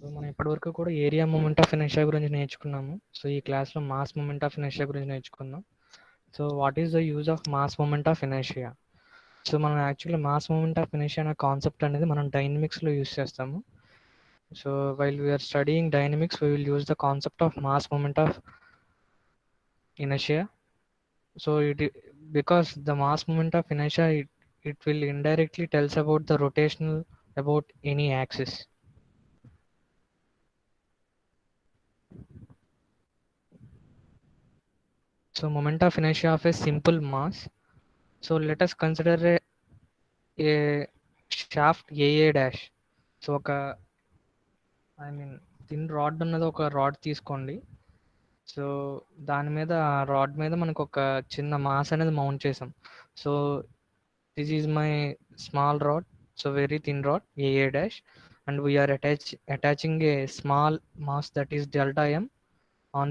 So మనం ఇప్పటివరకు కూడా ఏరియా మూమెంట్ ఆఫ్ ఇనర్షియా గురించి నేర్చుకున్నాము. సో ఈ క్లాస్లో మాస్ మూమెంట్ ఆఫ్ ఇనర్షియా గురించి నేర్చుకుందాం. So what is the use of mass moment of inertia? So మనం actually mass moment of inertia అనే కాన్సెప్ట్ అనేది మనం డైనమిక్స్లో యూజ్ చేస్తాము. So while we are studying dynamics we will use the concept of mass moment of inertia. So because the mass moment of inertia, it will indirectly tells about the rotational about any axis. So moment of inertia of a simple mass. So let us consider a shaft AA dash. So ఒక thin rod ఉన్నది, ఒక rod తీసుకోండి. So దాని మీద ఆ rod మీద మనకు ఒక చిన్న మాస్ అనేది మౌంట్ చేసాం. So this is my small rod, so very thin rod AA dash, and we are attaching a small mass that is delta m on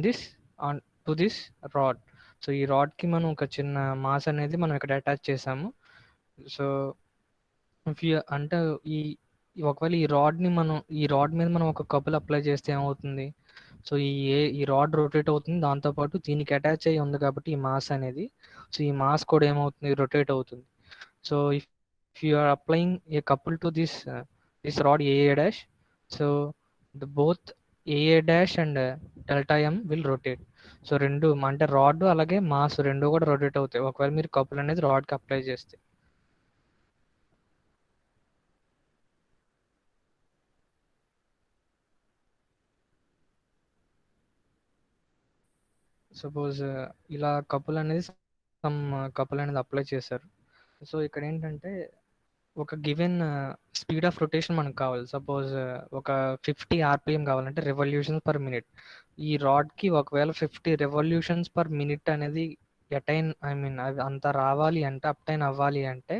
to this rod. So ఈ rod కి మనం ఒక చిన్న mass అనేది మనం ఇక్కడ attach చేసాము. So అంటే ఈ ఒకవేళ ఈ రాడ్ మీద మనం ఒక కపుల్ అప్లై చేస్తే ఏమవుతుంది? సో ఈ రాడ్ రొటేట్ అవుతుంది, దాంతోపాటు దీనికి అటాచ్ అయ్యి ఉంది కాబట్టి ఈ మాస్ అనేది, సో ఈ మాస్ కూడా ఏమవుతుంది? రొటేట్ అవుతుంది. So if you are applying a couple to this rod AA dash, so the both AA dash and delta m will rotate. So రెండు అంటే రాడ్ అలాగే మాస్ రెండు కూడా రొటేట్ అవుతాయి ఒకవేళ మీరు కపుల్ అనేది రాడ్కి అప్లై చేస్తే. సపోజ్ ఇలా కపుల్ అనేది కపుల్ అనేది అప్లై చేశారు. సో ఇక్కడ ఏంటంటే ఒక గివెన్ స్పీడ్ ఆఫ్ రొటేషన్ మనకు కావాలి. సపోజ్ ఒక 50 RPM కావాలంటే రెవల్యూషన్స్ పర్ మినిట్. ఈ రాడ్కి ఒకవేళ 50 రెవల్యూషన్స్ పర్ మినిట్ అనేది అవి అంత రావాలి అంటే అప్టైన్ అవ్వాలి అంటే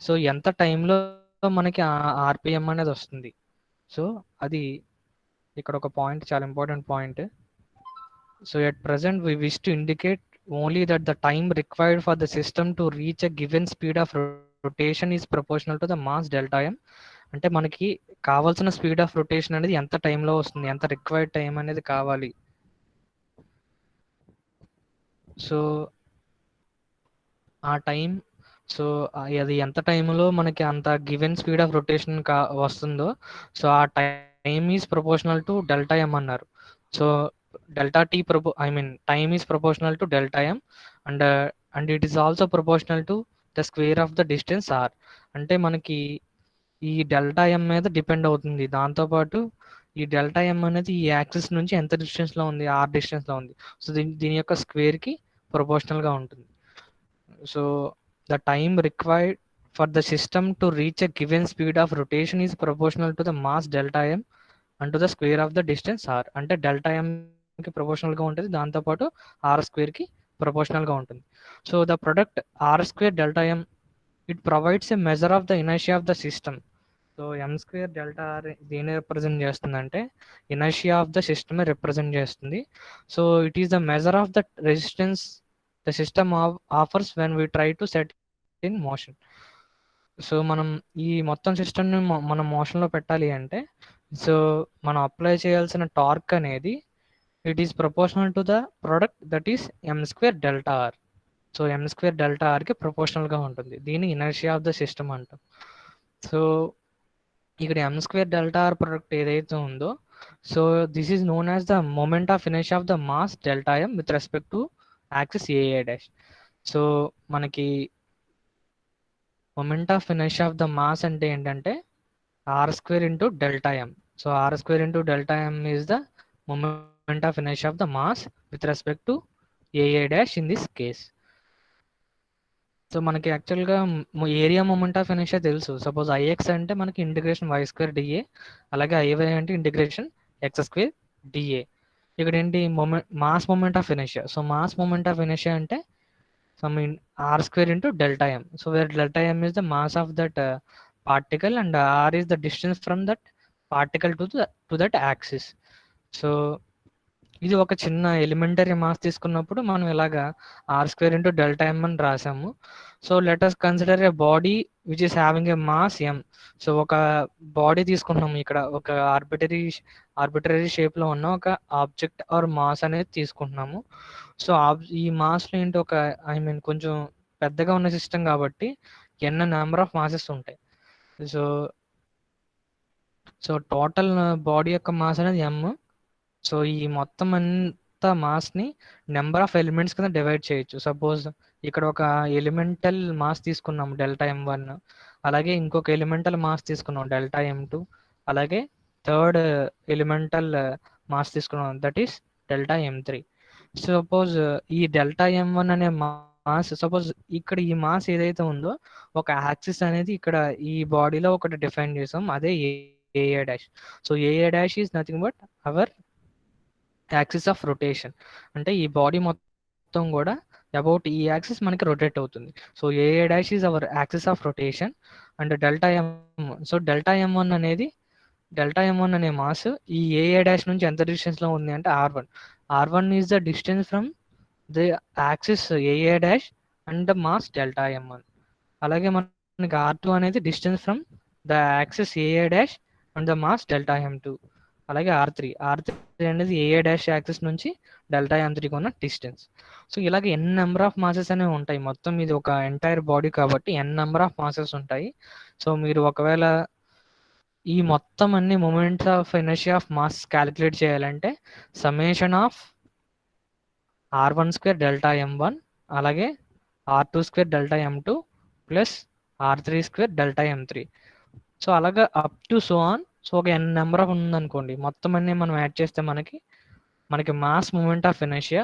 సో ఎంత టైంలో మనకి ఆర్పిఎం అనేది వస్తుంది? సో అది ఇక్కడ ఒక పాయింట్, చాలా important point. So at present we wish to indicate only that the time required for the system to reach a given speed of rotation is proportional to the mass delta m. అంటే మనకి కావాల్సిన speed of rotation అనేది ఎంత టైంలో వస్తుంది, ఎంత required time అనేది కావాలి. సో ఆ టైం, సో అది ఎంత టైంలో మనకి అంత గివెన్ స్పీడ్ ఆఫ్ రొటేషన్ వస్తుందో, సో ఆ time is proportional to delta M అన్నారు. So delta t time is proportional to delta m, and it is also proportional to the square of the distance r. అంటే మనకి ఈ delta M మీద depend అవుతుంది. దాంతోపాటు ఈ delta M అనేది ఈ యాక్సిస్ నుంచి ఎంత డిస్టెన్స్లో ఉంది, ఆర్ డిస్టెన్స్లో ఉంది. సో దీని యొక్క స్క్వేర్కి ప్రపోర్షనల్గా ఉంటుంది. So the time required for the system to reach a given speed of rotation is proportional to the mass delta M and to the square of the distance R. అంటే delta ఎంకి ప్రపోర్షనల్గా ఉంటుంది, దాంతోపాటు ఆర్ స్క్వేర్కి ప్రపోర్షనల్గా ఉంటుంది. So the product R square delta M, it provides a measure of the inertia of the system. So M square delta R దేని represent చేస్తుందంటే ఇనర్షియా ఆఫ్ ద సిస్టమే రిప్రజెంట్ చేస్తుంది. So it is the measure of the resistance the system offers when we try to set in motion. So మనం ఈ మొత్తం సిస్టమ్ని మనం మోషన్లో పెట్టాలి అంటే, సో మనం అప్లై చేయాల్సిన టార్క్ అనేది it is proportional to the product that is M square delta R. So M square delta ఆర్కి ప్రపోర్షనల్గా ఉంటుంది. దీన్ని ఇనర్షియా ఆఫ్ ద సిస్టమ్ అంటాం. సో ఇక్కడ M square delta R product ఏదైతే ఉందో, so this is known as the moment of inertia of the mass delta M with respect to axis AA dash. So మనకి moment of inertia of the mass అంటే ఏంటంటే R square into delta M. So R square into delta M is the moment of inertia of the mass with respect to AA dash in this case. So మనకి యాక్చువల్గా area moment of inertia తెలుసు. Suppose I X అంటే మనకి integration Y square D A, అలాగే I Y అంటే integration X square D A. ఇక్కడ ఏంటి mass moment of inertia. So mass moment of inertia అంటే r square into delta m. So where delta m is the mass of that particle and r is the distance from that particle to that axis. So ఇది ఒక చిన్న elementary mass తీసుకున్నప్పుడు మనం ఇలాగా r² into delta M అని రాసాము. So let us consider a body which is having a mass M. So ఒక body తీసుకుంటున్నాము, ఇక్కడ ఒక ఆర్బిటరీ షేప్లో ఉన్న ఒక ఆబ్జెక్ట్ ఆర్ మాస్ అనేది తీసుకుంటున్నాము. సో ఈ మాస్లో ఏంటి, ఒక ఐ మీన్ కొంచెం పెద్దగా ఉన్న సిస్టమ్ కాబట్టి నెంబర్ ఆఫ్ మాసెస్ ఉంటాయి. సో సో టోటల్ బాడీ యొక్క మాస్ అనేది ఎం. సో ఈ మొత్తం అంతా మాస్ని నెంబర్ ఆఫ్ ఎలిమెంట్స్ కింద డివైడ్ చేయొచ్చు. సపోజ్ ఇక్కడ ఒక ఎలిమెంటల్ మాస్ తీసుకున్నాం డెల్టా ఎం1, అలాగే ఇంకొక ఎలిమెంటల్ మాస్ తీసుకున్నాం డెల్టా ఎం2, అలాగే థర్డ్ ఎలిమెంటల్ మాస్ తీసుకున్నాం దట్ ఈస్ డెల్టా ఎం3. సపోజ్ ఈ డెల్టా ఎం1 అనే మాస్, సపోజ్ ఇక్కడ ఈ మాస్ ఏదైతే ఉందో ఒక యాక్సిస్ అనేది ఇక్కడ ఈ బాడీలో ఒకటి డిఫైన్ చేసాం, అదే ఏఏ dash. So AA dash is nothing but our axis of rotation. అంటే ఈ బాడీ మొత్తం కూడా అబౌట్ ఈ యాక్సిస్ మనకి రొటేట్ అవుతుంది. So AA dash is our axis of rotation and delta M. So delta M one అనే మాస్ ఈ ఏఏ డాష్ నుంచి ఎంత డిస్టెన్స్లో ఉంది అంటే r1. r1 is the distance from the axis AA dash and the mass delta M one. అలాగే మనకి r2 అనేది distance from the axis AA dash and the mass delta M two. అలాగే r3 అనేది ఏఏ డాష్ యాక్సిస్ నుంచి delta ఎం3కి ఉన్న distance. So ఇలాగ number of masses అనేవి ఉంటాయి. మొత్తం ఇది ఒక ఎంటైర్ బాడీ కాబట్టి నెంబర్ ఆఫ్ మాసెస్ ఉంటాయి. సో మీరు ఒకవేళ ఈ మొత్తం అన్ని moments of inertia of mass calculate చేయాలంటే summation of r1² delta M one అలాగే r2² delta M two plus r3² delta ఎం3. సో అలాగా up to so on. So ఒక నెంబర్ ఆఫ్ ఉందనుకోండి, మొత్తం అన్ని మనం యాడ్ చేస్తే మనకి mass moment of inertia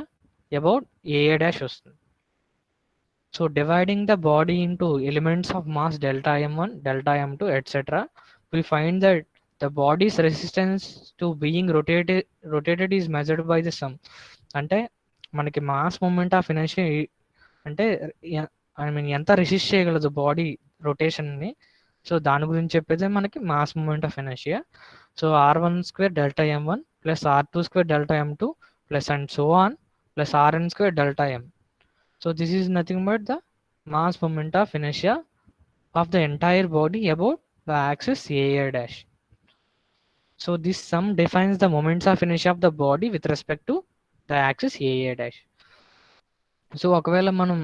about ఏఏ డాష్ వస్తుంది. So dividing the body into elements of mass delta M one, delta M two etcetera, we find that the body's resistance to being rotated is measured by the sum. అంటే మనకి mass moment of inertia అంటే I mean ఎంత resist చేయగలదు body రొటేషన్ని. So దాని గురించి చెప్పేది మనకి mass moment of inertia. So r1² delta M one plus r2² delta M two plus and so on plus rn² delta M. So this is nothing but the mass moment of inertia of the entire body about the axis AA dash. So this sum defines the moments of inertia of the body with respect to the axis AA dash. So ఒకవేళ మనం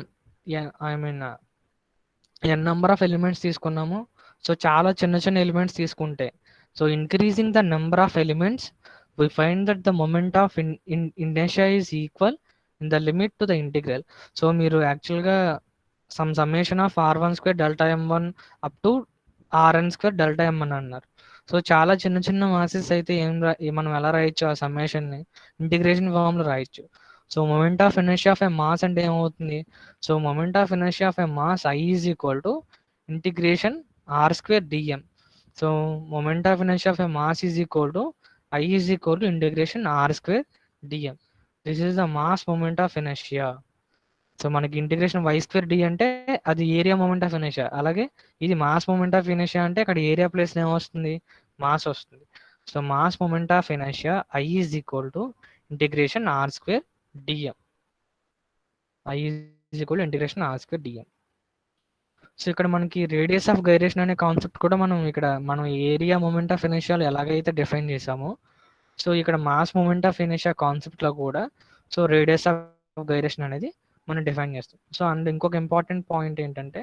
I mean number of elements తీసుకున్నాము. So చాలా చిన్న చిన్న elements తీసుకుంటే, so increasing the number of elements we find that the moment of inertia is equal in the limit to the integral. So మీరు యాక్చువల్గా summation of r1² delta M one up to rn² delta M అని అన్నారు. So చాలా చిన్న చిన్న masses అయితే మనం ఎలా రాయొచ్చు, ఆ సమ్మేషన్ని ఇంటిగ్రేషన్ ఫామ్లో రాయొచ్చు. So moment of inertia of a mass అంటే ఏమవుతుంది, so moment of inertia of a mass I is equal to integration r² dm. So moment of inertia of a mass is equal to I is equal to integration r² dm. This is the mass moment of inertia. So మనకి integration y² d అంటే అది area moment of inertia, అలాగే ఇది mass moment of inertia అంటే అక్కడ area place ఏమొస్తుంది, mass వస్తుంది. So mass moment of inertia I is equal to integration r² dm. I is equal to integration r² dm. So ఇక్కడ మనకి radius of gyration అనే concept కూడా మనం area moment of ఇనర్షియాలో ఎలాగైతే డిఫైన్ చేసామో, so ఇక్కడ మాస్ మూమెంట్ ఆఫ్ ఇనర్షియా కాన్సెప్ట్లో కూడా సో రేడియస్ ఆఫ్ గైరేషన్ అనేది మనం డిఫైన్ చేస్తాం. సో అండ్ ఇంకొక ఇంపార్టెంట్ పాయింట్ ఏంటంటే,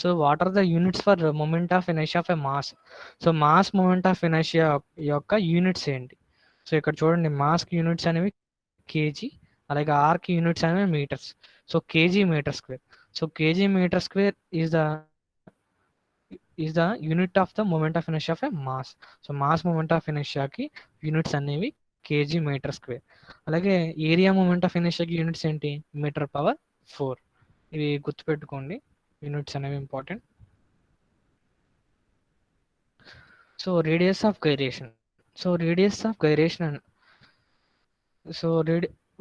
so what are the units for moment of inertia of a mass. So mass moment of inertia యొక్క units ఏంటి, so ఇక్కడ చూడండి, మాస్కి యూనిట్స్ అనేవి కేజీ, అలాగే ఆర్కి యూనిట్స్ అనేవి metres. So KG metre square. So KG metre square is the unit of the moment of inertia of a mass. So mass moment of ఇనర్షియాకి యూనిట్స్ అనేవి కేజీ మీటర్ స్క్వేర్. అలాగే area moment of ఇనర్షియాకి units ఏంటి, metre power 4. ఇవి గుర్తుపెట్టుకోండి, units అనేవి important. So radius of gyration. So radius of gyration, so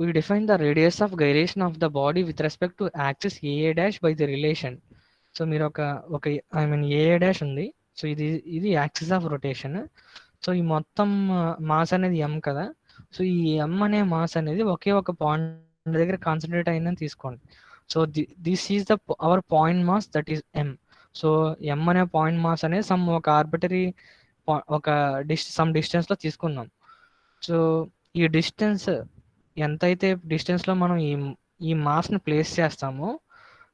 we define the radius of gyration of the body with respect to axis AA dash by the relation. So మీరు ఒక I mean AA dash ఉంది. So ఇది axis of rotation. So ఈ మొత్తం mass అనేది m కదా. So ఈ m అనే మాస్ అనేది ఒకే ఒక పాయింట్ దగ్గర కాన్సన్ట్రేట్ అయిందని తీసుకోండి. So this is the our point mass that is m. So m అనే పాయింట్ మాస్ అనేది సమ్ ఒక ఆర్బిటరీ ఒక సమ్ డిస్టెన్స్లో తీసుకుందాం. సో ఈ డిస్టెన్స్ ఎంతైతే డిస్టెన్స్లో మనం ఈ మాస్ని ప్లేస్ చేస్తామో,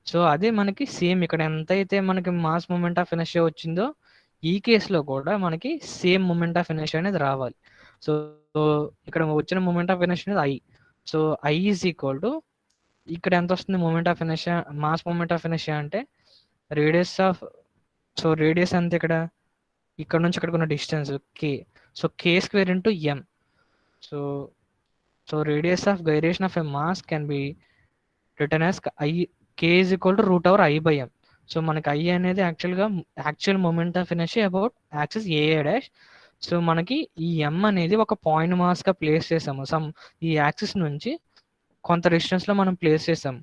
సో అదే మనకి సేమ్ ఇక్కడ ఎంతైతే మనకి మాస్ మూమెంట్ ఆఫ్ ఇనర్షియా వచ్చిందో ఈ కేసులో కూడా మనకి సేమ్ మూమెంట్ ఆఫ్ ఇనర్షియా అనేది రావాలి. సో ఇక్కడ వచ్చిన మూమెంట్ ఆఫ్ ఇనర్షియా అనేది I. So I is equal to ఇక్కడ ఎంత వస్తుంది moment of inertia, mass moment of inertia అంటే రేడియస్ ఆఫ్, సో రేడియస్ అంత ఇక్కడ నుంచి ఇక్కడికి ఉన్న distance K. So K square into M. So so radius of gyration of a mass can be return as I, K is equal to root over I by M. So మనకి I అనేది actual moment of inertia about axis AA dash. So మనకి ఈ ఎం అనేది ఒక point మాస్గా place చేసాము. ఈ axis నుంచి కొంత డిస్టెన్స్లో మనం ప్లేస్ చేసాం.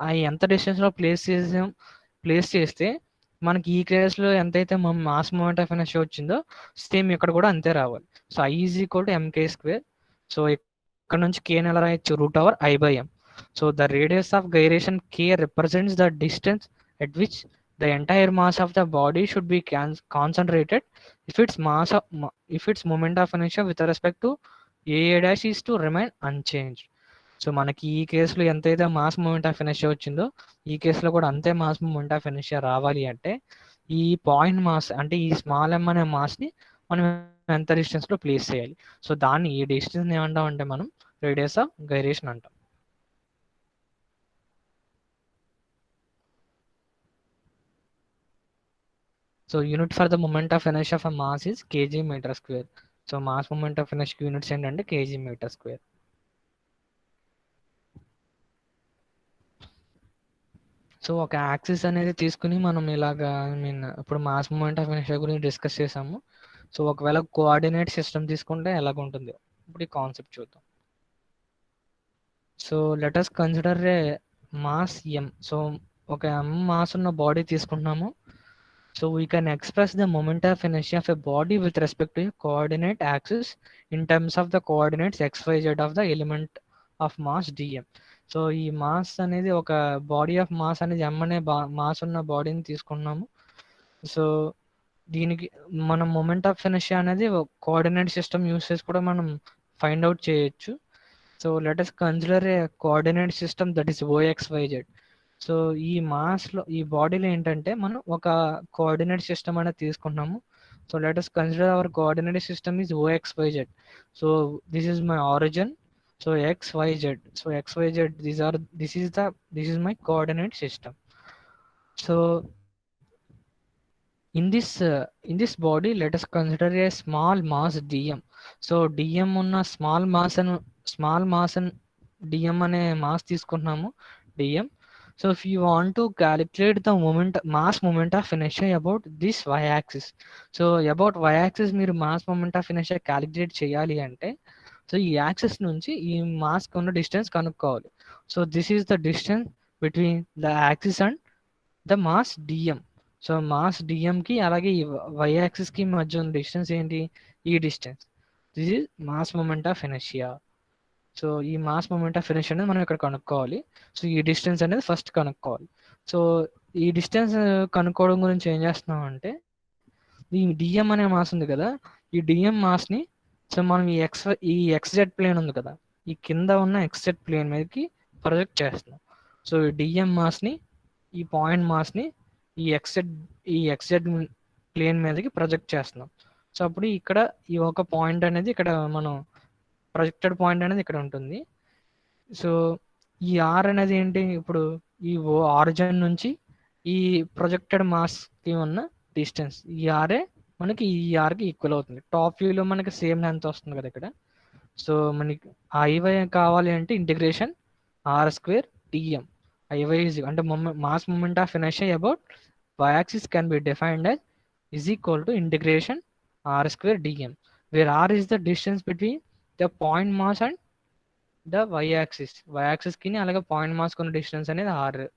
ఆ ఎంత డిస్టెన్స్లో ప్లేస్ చేస్తే మనకి ఈ కేసులో ఎంతైతే మాస్ మూమెంట్ ఆఫ్ ఇనర్షియా వచ్చిందో సేమ్ ఇక్కడ కూడా అంతే రావాలి. So I is equal to M K square. So ఇక్కడ నుంచి కేని ఎలా రాయొచ్చు, root over I by M. So the radius of gyration k represents the distance at which the entire mass of the body should be concentrated if its moment of inertia with respect to a dash is to remain unchanged. So మనకి ఈ కేసులో ఎంతైతే mass moment of inertia వచ్చిందో ఈ కేసులో కూడా అంతే mass moment of inertia రావాలి అంటే ఈ పాయింట్ మాస్ అంటే ఈ స్మాల్ ఎమ్ అనే మాస్ని మనం ఎంత డిస్టెన్స్లో ప్లేస్ చేయాలి. సో దాన్ని ఈ డిస్టెన్స్ ఏమంటాం అంటే మనం రేడియస్ ఆఫ్ గైరేషన్ అంటాం. So unit for the moment of inertia of a mass is kg meter square. So mass moment of inertia units ఏంటంటే kg meter square. సో ఒక యాక్సిస్ అనేది తీసుకుని మనం ఇలాగా ఇప్పుడు మాస్ మూమెంట్ ఆఫ్ ఇనర్షియా గురించి discuss చేసాము. సో ఒకవేళ కోఆర్డినేట్ సిస్టమ్ తీసుకుంటే ఎలాగుంటుంది ఇప్పుడు ఈ కాన్సెప్ట్ చూద్దాం. సో లెట్ us కన్సిడర్ ఏ మాస్ m. సో ఒక m మాస్ ఉన్న బాడీ తీసుకుంటున్నాము. So we can express the moment of inertia of a body with respect to a coordinate axis in terms of the coordinates x, y, z of the element of mass dm. So ఈ mass అనేది ఒక body of mass అనేది m అనే mass ఉన్న బాడీని తీసుకున్నాము. So దీనికి మనం మొమెంట్ ఆఫ్ ఇనర్షియా అనేది కోఆర్డినేట్ సిస్టమ్ యూస్ చేసి కూడా మనం ఫైండ్ అవుట్ చేయొచ్చు. So let us consider a coordinate system that is OXYZ. So ఈ మాస్లో ఈ బాడీలో ఏంటంటే మనం ఒక కోఆర్డినేట్ సిస్టమ్ అనేది తీసుకుంటున్నాము. So let us consider our coordinate system is OXYZ. So this is my origin. So XYZ. So XYZ this is my coordinate system. So in this body let us consider a small mass dm. So dm ఉన్న small mass dm అనే mass తీసుకుంటున్నాము dm. So if you want to calculate the mass moment of inertia about this y-axis, so about y-axis మీరు mass moment of inertia calculate చేయాలి అంటే so ఈ axis నుంచి ఈ mass ఉన్న డిస్టెన్స్ కనుక్కోవాలి. So this is the distance between the axis and the mass dm. So mass డిఎంకి అలాగే ఈ y-యాక్సిస్కి మధ్య ఉన్న డిస్టెన్స్ ఏంటి, ఈ distance. This is mass moment of inertia. So ఈ మాస్ మూమెంట్ ఆఫ్ ఇనర్షియా అనేది మనం ఇక్కడ కనుక్కోవాలి. సో ఈ డిస్టెన్స్ అనేది ఫస్ట్ కనుక్కోవాలి. సో ఈ డిస్టెన్స్ కనుక్కోవడం గురించి ఏం చేస్తున్నాం అంటే ఈ డిఎం అనే మాస్ ఉంది కదా, ఈ డిఎం మాస్ని సో మనం ఈ XZ ప్లేన్ ఉంది కదా, ఈ కింద ఉన్న XZ ప్లేన్ మీదకి ప్రొజెక్ట్ చేస్తున్నాం. సో ఈ డిఎం మాస్ని ఈ పాయింట్ మాస్ని ఈ XZ ప్లేన్ మీదకి ప్రొజెక్ట్ చేస్తున్నాం. సో అప్పుడు ఇక్కడ ఈ ఒక పాయింట్ అనేది ఇక్కడ మనం ప్రొజెక్టెడ్ పాయింట్ అనేది ఇక్కడ ఉంటుంది. సో ఈ ఆర్ అనేది ఏంటి, ఇప్పుడు ఈ ఆరిజిన్ నుంచి ఈ ప్రొజెక్టెడ్ మాస్కి ఉన్న డిస్టెన్స్ ఈ ఆర్ఏ మనకి ఈ ఆర్కి ఈక్వల్ అవుతుంది. టాప్ వ్యూలో మనకి సేమ్ లెంత్ వస్తుంది కదా ఇక్కడ. సో మనకి ఐవై కావాలి అంటే ఇంటిగ్రేషన్ r² dm. ఐవై అంటే mass moment of inertia about y-axis can be defined as is equal to integration r² dm, where r is the distance between the point mass and the y-axis. y-axis కి అలాగే point mass కొన్న distance అనేది r.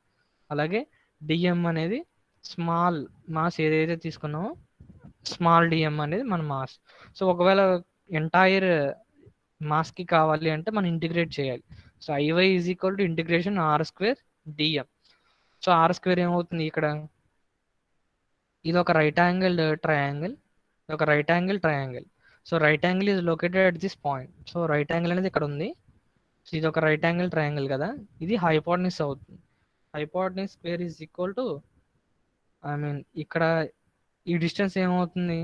అలాగే dm అనేది small mass ఏదైతే తీసుకున్నామో small dm అనేది మన మాస్. సో ఒకవేళ ఎంటైర్ మాస్కి కావాలి అంటే మనం ఇంటిగ్రేట్ చేయాలి. So I Y is equal to integration R square DM. So R square ఏమవుతుంది ఇక్కడ, ఇది ఒక రైట్ యాంగిల్ ట్రయాంగిల్, ఒక right angle triangle. So right angle is located at this point. So right angle అనేది ఇక్కడ ఉంది. సో ఇది ఒక రైట్ యాంగిల్ ట్రయాంగిల్ కదా, ఇది హైపోటెన్యూస్ అవుతుంది. Hypotenuse square is equal to, I mean ఇక్కడ ఈ డిస్టెన్స్ ఏమవుతుంది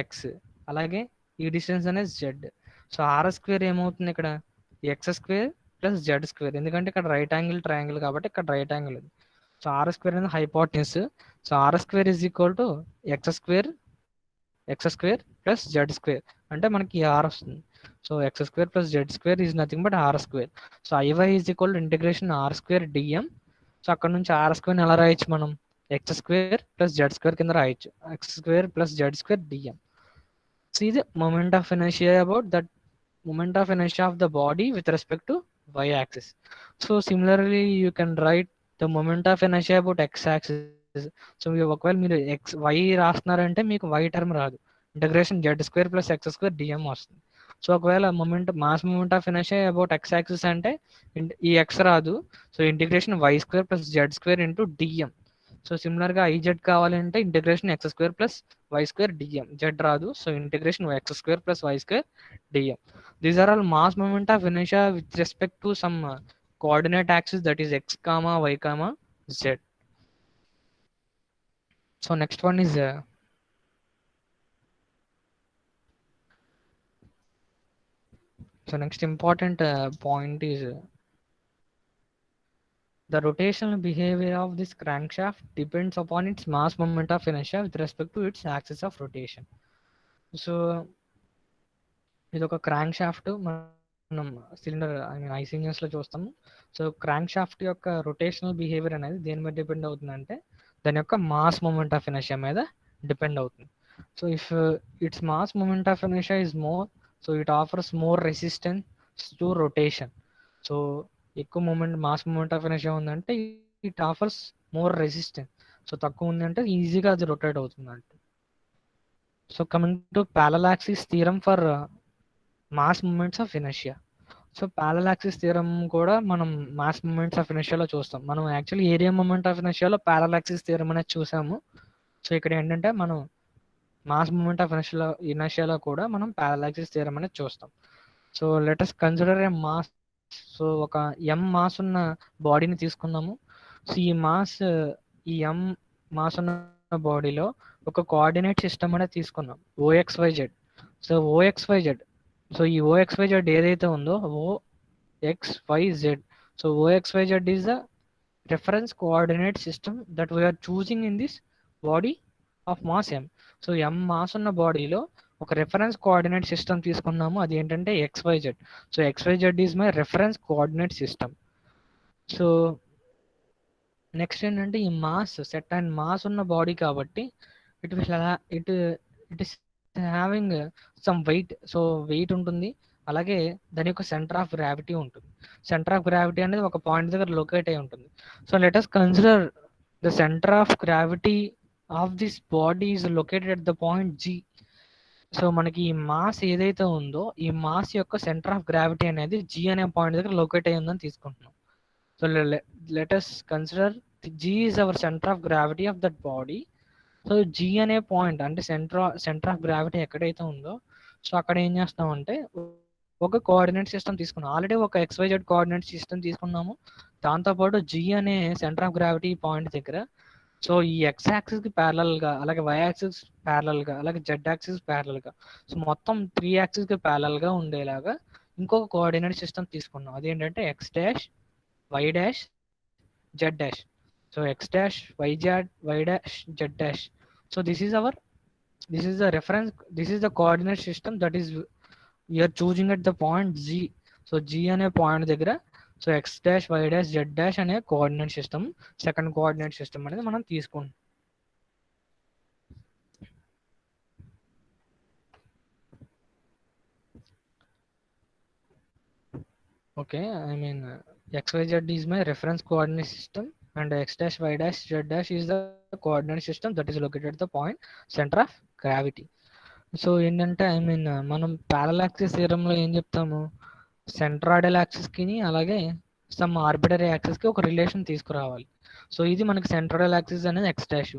ఎక్స్, అలాగే ఈ డిస్టెన్స్ అనేది జెడ్. సో ఆర్ స్క్వేర్ ఏమవుతుంది ఇక్కడ X square plus Z square, ఎందుకంటే ఇక్కడ రైట్ యాంగిల్ ట్రయాంగిల్ కాబట్టి ఇక్కడ రైట్ యాంగిల్ ఉంది. సో ఆర్ స్క్వేర్ అనేది hypotenuse. So R square is equal to X square plus Z square, అంటే మనకి ఆర్ వస్తుంది. So X square plus Z square is nothing but R square. So I Y is equal to integration R square DM. So అక్కడ నుంచి R square ఎలా రాయొచ్చు మనం, X square plus Z square కింద రాయొచ్చు, X square plus Z square DM. So ఇది moment of inertia about that moment of inertia of the body with respect to y axis. So similarly you can write the moment of inertia about x axis. So మీరు ఒకవేళ మీరు X Y రాస్తున్నారంటే మీకు Y term రాదు, integration Z square plus X square DM వస్తుంది. So ఒకవేళ mass moment of inertia about X axis అంటే ఈ ఎక్స్ రాదు, so integration Y square plus Z square into DM. So సిమిలర్గా ఐజెడ్ కావాలంటే integration X square plus Y square DM, Z రాదు, so integration X square plus Y square DM. These are all mass moment of inertia with respect to some coordinate axis, that is x comma y comma z. So next one is so next important point is the rotational behavior of this crankshaft depends upon its mass moment of inertia with respect to its axis of rotation. So ఇది ఒక crank shaft, మనం cylinder I mean IC ఇంజన్స్లో చూస్తాము. So crank shaft యొక్క rotational behaviour అనేది దేని మీద depend అవుతుందంటే దాని యొక్క మాస్ మూమెంట్ ఆఫ్ ఇనర్షియా మీద డిపెండ్ అవుతుంది. So if its mass moment of inertia is more, so it offers more resistance to rotation. So ఎక్కువ moment mass moment of inertia ఉందంటే it offers more resistance. So తక్కువ ఉంది అంటే ఈజీగా అది rotate అవుతుంది అంటే. So coming to parallel axis theorem for mass moments of inertia. So parallel axis theorem కూడా మనం మాస్ మూమెంట్స్ ఆఫ్ ఇనర్షియాలో చూస్తాం. మనం యాక్చువల్లీ ఏరియా మూమెంట్ ఆఫ్ ఇనర్షియాలో ప్యారలల్ యాక్సిస్ థియరం అనేది చూసాము. సో ఇక్కడ ఏంటంటే మనం మాస్ మూమెంట్ ఆఫ్ ఇనర్షియాలో కూడా మనం ప్యారలల్ యాక్సిస్ థియరం అనేది చూస్తాం. సో లెట్ us కన్సిడర్ ఏ మాస్. సో ఒక ఎం మాస్ ఉన్న బాడీని తీసుకున్నాము. సో ఈ ఎం మాస్ ఉన్న బాడీలో ఒక కోఆర్డినేట్ సిస్టమ్ అనేది తీసుకున్నాం, ఓఎక్స్వైజెడ్. సో ఓఎక్స్వైజెడ్, సో ఈ ఓఎక్స్వైజెడ్ ఏదైతే ఉందో OXYZ, so OXYZ is the reference coordinate system that we are choosing in this body of mass m. So m mass ఉన్న బాడీలో ఒక రెఫరెన్స్ కోఆర్డినేట్ సిస్టమ్ తీసుకున్నాము, అది ఏంటంటే XYZ. So XYZ is my reference coordinate system. So next ఏంటంటే ఈ mass set and mass ఉన్న body కాబట్టి it is having some weight. So weight ఉంటుంది, అలాగే దాని యొక్క సెంటర్ ఆఫ్ గ్రావిటీ ఉంటుంది. సెంటర్ ఆఫ్ గ్రావిటీ అనేది ఒక పాయింట్ దగ్గర లొకేట్ అయి ఉంటుంది. So let us consider the centre of gravity of this body is located at the point G. So మనకి ఈ మాస్ ఏదైతే ఉందో ఈ మాస్ యొక్క సెంటర్ ఆఫ్ గ్రావిటీ అనేది G అనే పాయింట్ దగ్గర లొకేట్ అయి ఉందని తీసుకుంటున్నాం. So let us consider G is our centre of gravity of that body. So G అనే పాయింట్ అంటే సెంటర్ ఆఫ్ గ్రావిటీ ఎక్కడైతే ఉందో సో అక్కడ ఏం చేస్తామంటే ఒక కోఆర్డినేట్ సిస్టమ్ తీసుకున్నాం. ఆల్రెడీ ఒక XYZ కోఆర్డినేట్ సిస్టమ్ తీసుకున్నాము, దాంతోపాటు G అనే సెంటర్ ఆఫ్ గ్రావిటీ పాయింట్ దగ్గర సో ఈ ఎక్స్ యాక్సిస్కి ప్యారలల్గా, అలాగే వై యాక్సిస్ ప్యారలల్గా, అలాగే జెడ్ యాక్సిస్ ప్యారలల్గా, సో మొత్తం 3 యాక్సిస్కి ప్యారలల్గా ఉండేలాగా ఇంకొక కోఆర్డినేట్ సిస్టమ్ తీసుకున్నాం. అదేంటంటే X dash Y dash Z dash. So X dash Y dash Z dash. So this is the reference, this is the coordinate system that is we are choosing at the point G. So G అనే point దగ్గర so X dash Y dash Z dash అనే coordinate system, second coordinate system అనేది మనం తీసుకుంటాం. Okay, I mean XYZ is my reference coordinate system and x dash y dash z dash is the coordinate system that is located at the point center of gravity. So ఏంటంటే I mean మనం parallel axis థియరంలో ఏం చెప్తాము, centroidal యాక్సిస్కి అలాగే some arbitrary యాక్సిస్కి ఒక relation తీసుకురావాలి. So ఇది మనకి centroidal axis అనేది ఎక్స్ డాష్,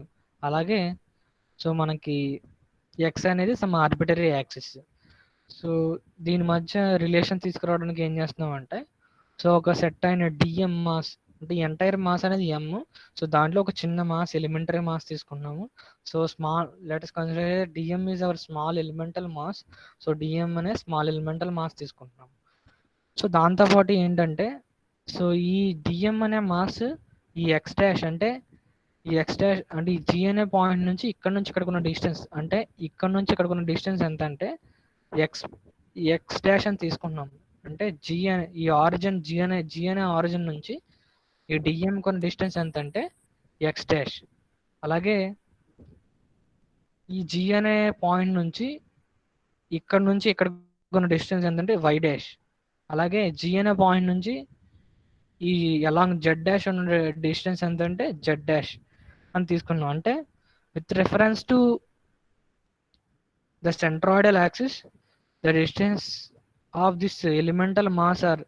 అలాగే సో మనకి ఎక్స్ అనేది సమ్ ఆర్బిటరీ యాక్సిస్. సో దీని మధ్య రిలేషన్ తీసుకురావడానికి ఏం చేస్తున్నాం అంటే, సో ఒక సెట్ అయిన డిఎం మాస్, అంటే ఎంటైర్ మాస్ అనేది ఎమ్, సో దాంట్లో ఒక చిన్న మాస్ ఎలిమెంటరీ మాస్ తీసుకున్నాము. So small let us consider DM is our small elemental mass. So DM అనే స్మాల్ ఎలిమెంటల్ మాస్ తీసుకుంటున్నాము. సో దాంతోపాటు ఏంటంటే, సో ఈ డిఎం అనే మాస్ ఈ ఎక్స్ డాష్ అంటే, ఈ ఎక్స్ డాష్ అంటే ఈ జి అనే పాయింట్ నుంచి ఇక్కడ నుంచి ఇక్కడికి ఉన్న డిస్టెన్స్, అంటే ఇక్కడ నుంచి ఇక్కడికి ఉన్న డిస్టెన్స్ ఎంత అంటే ఎక్స్ ఎక్స్ డాష్ అని తీసుకుంటున్నాం. అంటే జి అనే ఈ ఆరిజిన్ జి అనే ఆరిజిన్ నుంచి ఈ డిఎం కొన్ని డిస్టెన్స్ ఎంత అంటే ఎక్స్ డాష్. అలాగే ఈ జి అనే పాయింట్ నుంచి ఇక్కడ నుంచి ఇక్కడ ఉన్న డిస్టెన్స్ ఎంతంటే వై డాష్. అలాగే జి అనే పాయింట్ నుంచి ఈ అలాంగ్ జెడ్ డాష్ ఉన్న డిస్టెన్స్ ఎంతంటే జెడ్ డాష్ అని తీసుకున్నాం. అంటే with reference to the centroidal axis, the distance of this elemental mass are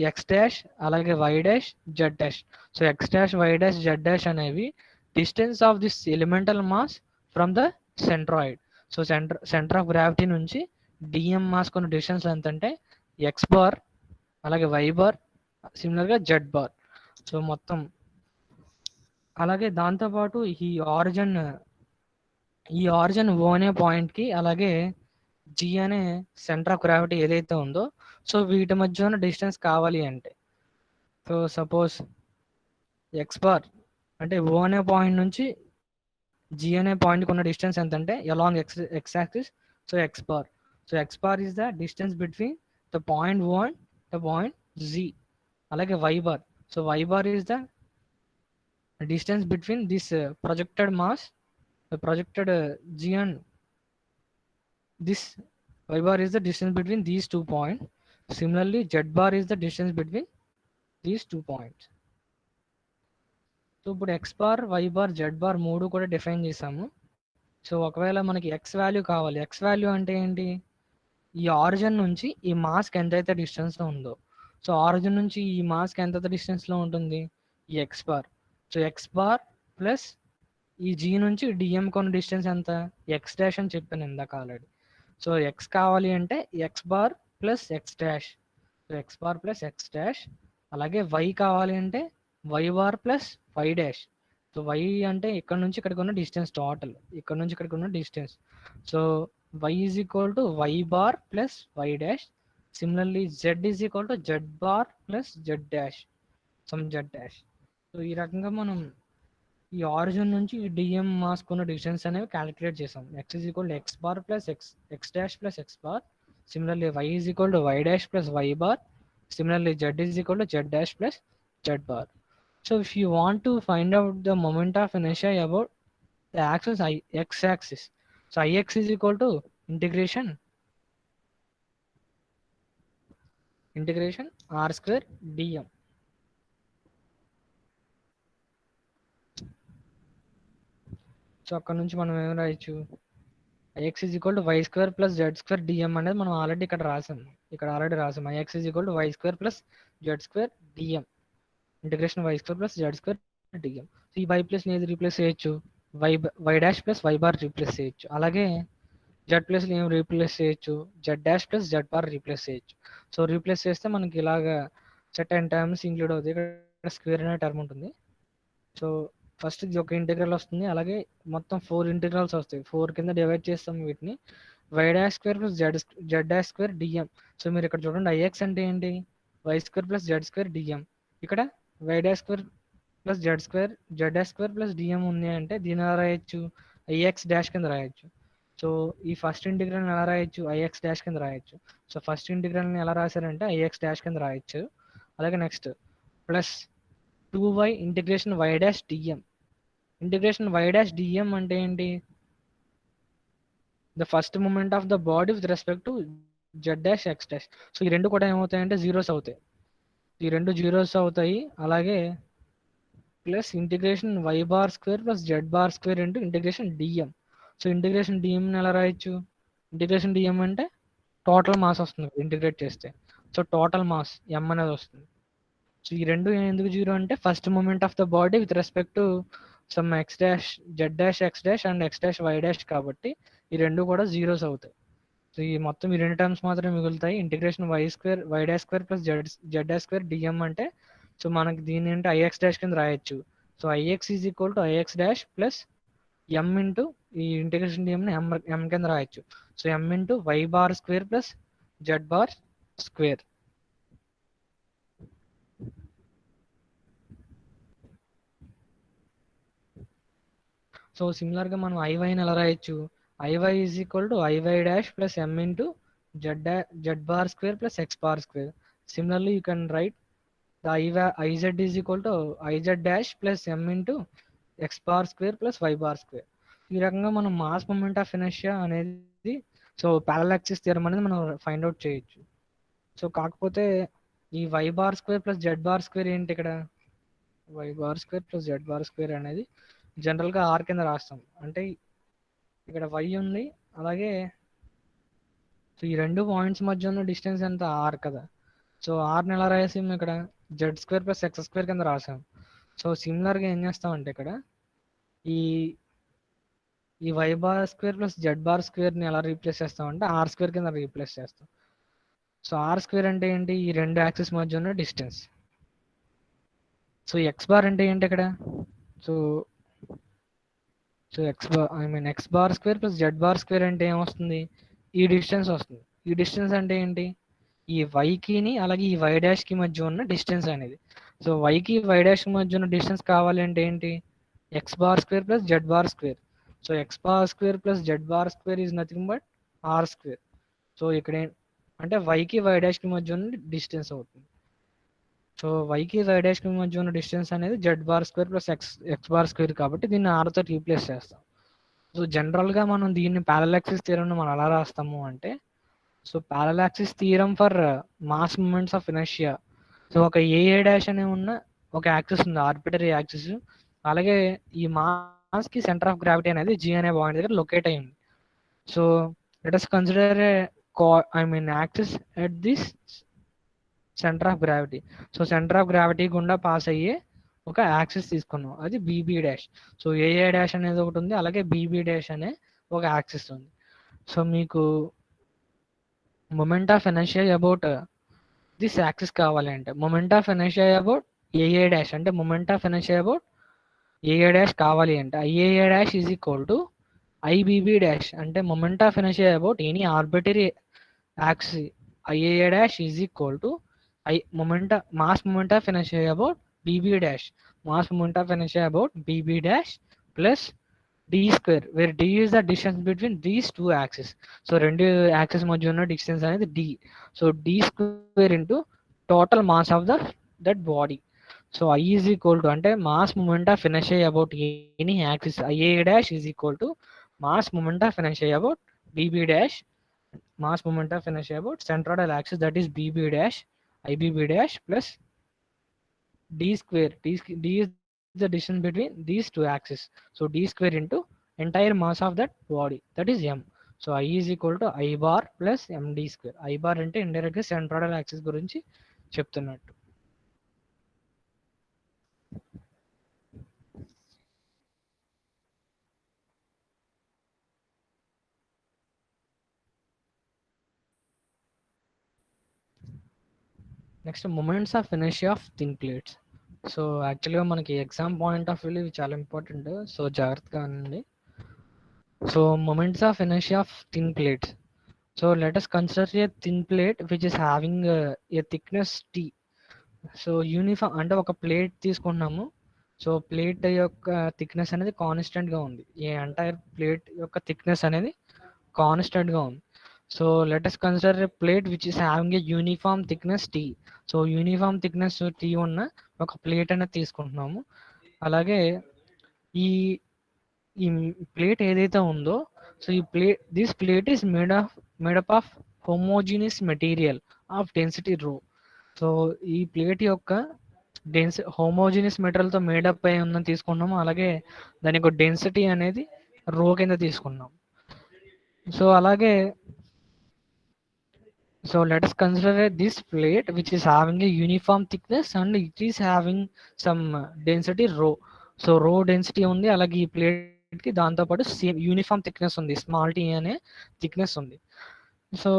X dash అలాగే Y dash Z dash. So X dash Y dash Z dash అనేవి distance of this elemental mass from the centroid. So centre of gravity నుంచి DM mass కొన్ని distance ఎంత అంటే X bar అలాగే Y bar సిమిలర్గా Z bar. So మొత్తం అలాగే దాంతోపాటు ఈ ఆరిజిన్ ఓ అనే పాయింట్కి అలాగే జి అనే సెంటర్ ఆఫ్ గ్రావిటీ ఏదైతే ఉందో, సో వీటి మధ్య ఉన్న డిస్టెన్స్ కావాలి అంటే, సో సపోజ్ ఎక్స్ బార్ అంటే ఓ అనే పాయింట్ నుంచి జి అనే పాయింట్కి ఉన్న డిస్టెన్స్ ఎంత అంటే along X axis, so X bar. So X bar is the distance between the point O and the point G. అలాగే Y bar, so Y bar is the distance between this projected mass, the projected g and this y bar is the distance between these 2 points. Similarly z bar is the distance between these 2 points. So ఇప్పుడు X bar Y bar Z bar మూడు కూడా define చేసాము. So ఒకవేళ మనకి X value కావాలి, X value అంటే ఏంటి, ఈ ఆరిజిన్ నుంచి ఈ మాస్కి ఎంతైతే డిస్టెన్స్లో ఉందో, సో ఆరిజిన్ నుంచి ఈ మాస్కి ఎంత డిస్టెన్స్లో ఉంటుంది ఈ X bar. So X bar plus ఈ జీ నుంచి డిఎం కొన్న డిస్టెన్స్ ఎంత ఎక్స్ డాష్ అని చెప్పాను ఇందాక ఆల్రెడీ. సో ఎక్స్ కావాలి అంటే X bar plus X dash, so X bar plus X dash. అలాగే వై కావాలి అంటే Y bar plus Y dash. So Y అంటే ఇక్కడ నుంచి ఇక్కడికి ఉన్న డిస్టెన్స్, టోటల్ ఇక్కడ నుంచి ఇక్కడికి ఉన్న distance. So Y is equal to Y bar plus Y dash. Similarly Z is equal to Z bar plus Z dash, some Z dash. So ఈ రకంగా మనం ఈ ఆరిజిన్ నుంచి ఈ డిఎం మాస్క్ ఉన్న డిస్టెన్స్ అనేవి క్యాలిక్యులేట్ చేసాం. X is equal to X bar plus X dash plus X bar. Similarly Y is equal to Y dash plus Y bar. Similarly z is equal to z dash plus z bar. So if you want to find out the moment of inertia about the axis x axis, so ix is equal to integration r square dm. So అక్కడ నుంచి మనం ఏం రాయొచ్చు, ix is equal to y square plus z square dm అనేది మనం already ఇక్కడ రాసాం, ix is equal to y square plus z square dm, ఇంటిగ్రేషన్ y square plus z square dm. So ఈ y ప్లస్ ఏది రీప్లేస్ చేయొచ్చు, Y dash plus Y bar replace చేయొచ్చు. అలాగే జెడ్ ప్లస్ ఏం రీప్లేస్ చేయొచ్చు, Z dash plus Z bar replace చేయొచ్చు. So replace చేస్తే మనకి ఇలాగా సెట్ అండ్ టర్మ్స్ ఇంక్లూడ్ అవుతాయి. ఇక్కడ స్క్వేర్ అనే టర్మ్ ఉంటుంది. సో ఫస్ట్ ఇది ఒక ఇంటిగ్రల్ వస్తుంది, అలాగే మొత్తం 4 ఇంటిగ్రల్స్ వస్తాయి. 4 కింద డివైడ్ చేస్తాం వీటిని. Y dash square plus Z dash square DM. So మీరు ఇక్కడ చూడండి ఐఎక్స్ అంటే ఏంటి, Y square plus Z square DM. ఇక్కడ Y dash square plus Z dash square plus DM ఉంది అంటే దీని ఎలా రాయొచ్చు, ఐఎక్స్ డాష్ కింద రాయొచ్చు. సో ఈ ఫస్ట్ ఇంటిగ్రల్ని ఎలా రాయొచ్చు, ఐఎక్స్ డాష్ కింద రాయొచ్చు. సో ఫస్ట్ ఇంటిగ్రల్ని ఎలా రాశారంటే ఐఎక్స్ డాష్ కింద రాయొచ్చు. అలాగే next plus 2y integration Y dash D M. Integration Y dash D M అంటే ఏంటి, the first moment of the body with respect to Z dash X dash. So ఈ రెండు కూడా ఏమవుతాయంటే జీరోస్ అవుతాయి, ఈ రెండు జీరోస్ అవుతాయి. అలాగే plus integration Y bar square plus Z bar square into integration DM. So integration డిఎంని ఎలా రాయొచ్చు? ఇంటిగ్రేషన్ డిఎం అంటే టోటల్ మాస్ వస్తుంది ఇంటిగ్రేట్ చేస్తే. సో టోటల్ మాస్ ఎం అనేది వస్తుంది. సో ఈ రెండు ఎందుకు జీరో అంటే first moment of the body with respect to some X dash Z dash X dash and X dash Y dash కాబట్టి ఈ రెండు కూడా జీరోస్ అవుతాయి. సో ఈ మొత్తం ఈ రెండు టర్మ్స్ మాత్రమే మిగులుతాయి. Integration Y square Y dash square plus Z dash square D M అంటే సో మనకి దీని అంటే ఐఎక్స్ డాష్ కింద రాయొచ్చు. So I X is equal to I X dash plus M into ఈ ఇంటిగ్రేషన్ డిఎంని ఎం కింద రాయొచ్చు. So M into Y bar square plus Z bar square. So సిమిలర్గా మనం ఐవైని ఎలా రాయొచ్చు? I Y is equal to I Y dash plus M into Z bar square plus X bar square. Similarly you can write the I Z is equal to I Z dash plus M into X bar square plus Y bar square. ఈ రకంగా మనం mass moment of inertia అనేది so parallel axis theorem అనేది మనం find out చేయొచ్చు. So కాకపోతే ఈ Y bar square plus Z bar square ఏంటి ఇక్కడ? Y bar square plus Z bar square అనేది జనరల్గా ఆర్ కింద రాస్తాం. అంటే ఇక్కడ వై ఉంది, అలాగే సో ఈ రెండు పాయింట్స్ మధ్య ఉన్న డిస్టెన్స్ ఎంత? ఆర్ కదా. సో ఆర్ని ఎలా రాసాం ఇక్కడ? Z square plus X square కింద రాసాం. సో సిమిలర్గా ఏం చేస్తామంటే ఇక్కడ ఈ ఈ Y bar square plus Z bar స్క్వేర్ని ఎలా రీప్లేస్ చేస్తామంటే ఆర్ స్క్వేర్ కింద రీప్లేస్ చేస్తాం. సో ఆర్ స్క్వేర్ అంటే ఏంటి? ఈ రెండు యాక్సిస్ మధ్య ఉన్న డిస్టెన్స్. సో ఎక్స్ బార్ అంటే ఏంటి ఇక్కడ? So so X bar square plus Z bar square అంటే ఏమొస్తుంది? ఈ డిస్టెన్స్ వస్తుంది. ఈ డిస్టెన్స్ అంటే ఏంటి? ఈ వైకిని అలాగే ఈ వై డాష్కి మధ్య ఉన్న డిస్టెన్స్ అనేది. సో వైకి వై డాష్కి మధ్య ఉన్న డిస్టెన్స్ కావాలి అంటే ఏంటి? X bar square plus Z bar square. So X bar square plus Z bar square is nothing but R square. So ఇక్కడ అంటే వైకి వై డాష్కి మధ్య ఉన్న డిస్టెన్స్ అవుతుంది. సో వైకి వై డాష్కి మధ్య ఉన్న డిస్టెన్స్ అనేది Z bar square plus X bar square కాబట్టి దీన్ని ఆర్తో రీప్లేస్ చేస్తాం. సో జనరల్గా మనం దీన్ని ప్యారలల్ యాక్సిస్ థియరం మనం ఎలా రాస్తాము అంటే so parallel axis theorem for mass moments of inertia. So ఒక ఏఏ డాష్ అనే ఉన్న ఒక యాక్సిస్ ఉంది, ఆర్బిటరీ యాక్సిస్. అలాగే ఈ మాస్ కి సెంటర్ ఆఫ్ గ్రావిటీ అనేది జీ అనే పాయింట్ దగ్గర లొకేట్ అయింది. So let us consider axis at this centre of gravity. So centre of gravity గుండా పాస్ అయ్యే ఒక యాక్సిస్ తీసుకున్నాం, అది BB dash. So AA dash అనేది ఒకటి ఉంది, అలాగే బీబీ డాష్ అనే ఒక యాక్సిస్ ఉంది. సో మీకు moment of inertia about this axis కావాలి అంటే మొమెంట్ ఆఫ్ ఇనర్షియా అబౌట్ ఏఏ డాష్ అంటే మొమెంట్ ఆఫ్ ఇనర్షియా అబౌట్ ఏఏ డాష్ కావాలి అంటే IAA dash is equal to IBB dash అంటే moment of inertia about any arbitrary axis. IAA dash is equal to mass moment of inertia about bb dash, mass moment of inertia about bb dash plus d square, where d is the distance between these two axes. So రెండు axis మధ్య ఉన్న distance అనేది d. So d square into total mass of that body. So I is equal to అంటే mass moment of inertia about any axis ia dash is equal to mass moment of inertia about bb dash, mass moment of inertia about centroidal axis, that is bb dash IBB dash plus d square. D is the distance between these two axes. So d square into entire mass of that body, that is m. So I is equal to I bar plus md square. I bar అంటే indirect గా centroidal axis గురించి చెప్తున్నట్టు. Next moments of inertia of thin plates. So యాక్చువల్గా మనకి exam point of వ్యూలో ఇవి చాలా important. So జాగ్రత్తగా అనండి. So moments of inertia of thin plates. So let us consider a thin plate which is having a thickness t. So uniform అంటే ఒక plate తీసుకున్నాము. సో ప్లేట్ యొక్క థిక్నెస్ అనేది కాన్స్టెంట్గా ఉంది. ఈ ఎంటైర్ ప్లేట్ యొక్క థిక్నెస్ అనేది కాన్స్టెంట్గా ఉంది. So let us consider a plate which is having a uniform thickness T. So uniform thickness T ఉన్న ఒక ప్లేట్ అనేది తీసుకుంటున్నాము. అలాగే ఈ ఈ ప్లేట్ ఏదైతే ఉందో సో ఈ this plate is made up of homogeneous material of density rho. So ఈ ప్లేట్ యొక్క హోమోజీనియస్ మెటీరియల్తో మేడప్ అయి ఉందని తీసుకున్నాము. అలాగే దాని యొక్క డెన్సిటీ అనేది రో కింద తీసుకున్నాం. సో అలాగే so let us consider this plate which is having a uniform thickness and it is having some density rho. So రో డెన్సిటీ ఉంది, అలాగే ఈ ప్లేట్కి దాంతోపాటు సేమ్ యూనిఫామ్ థిక్నెస్ ఉంది, స్మాల్ టీ అనే థిక్నెస్ ఉంది. So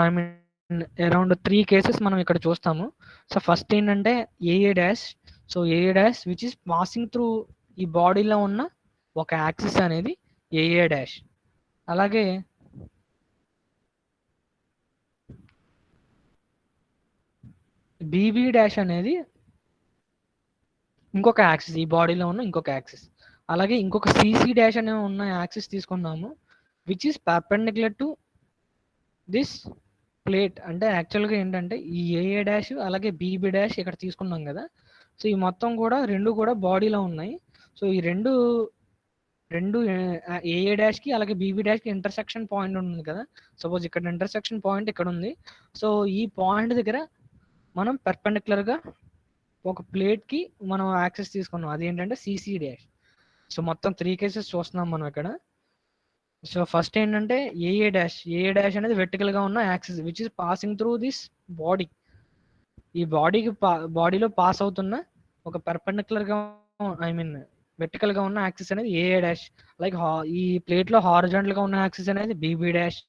I mean around 3 cases మనం ఇక్కడ చూస్తాము. సో ఫస్ట్ ఏంటంటే ఏఏ dash. So AA dash which is passing through ఈ బాడీలో ఉన్న ఒక యాక్సిస్ అనేది ఏఏ డాష్. అలాగే బీబీ డాష్ అనేది ఇంకొక యాక్సిస్, ఈ బాడీలో ఉన్న ఇంకొక యాక్సిస్. అలాగే ఇంకొక సిసి డాష్ అనే ఉన్న యాక్సిస్ తీసుకున్నాము which is perpendicular to this plate. అంటే యాక్చువల్గా ఏంటంటే ఈ ఏఏ డాష్ అలాగే బీబీ డాష్ ఇక్కడ తీసుకున్నాం కదా. సో ఈ మొత్తం కూడా రెండు కూడా బాడీలో ఉన్నాయి. సో ఈ రెండు ఏఏ డాష్కి అలాగే బీబీ డాష్కి ఇంటర్సెక్షన్ పాయింట్ ఉంటుంది కదా. సపోజ్ ఇక్కడ ఇంటర్సెక్షన్ పాయింట్ ఇక్కడ ఉంది. సో ఈ పాయింట్ దగ్గర మనం పర్పెండిక్యులర్గా ఒక ప్లేట్కి మనం యాక్సెస్ తీసుకున్నాం, అది ఏంటంటే సిసి డాష్. సో మొత్తం 3 కేసెస్ చూస్తున్నాం మనం ఇక్కడ. సో ఫస్ట్ ఏంటంటే ఏఏ డాష్. ఏఏ డాష్ అనేది వెర్టికల్గా ఉన్న axis which is passing through this body. ఈ బాడీలో పాస్ అవుతున్న ఒక పర్పెండిక్యులర్గా ఐ మీన్ వెర్టికల్గా ఉన్న యాక్సిస్ అనేది ఏఏ డాష్. లైక్ ఈ ప్లేట్లో హారిజాంటల్గా ఉన్న యాక్సిస్ అనేది బీబీ డాష్.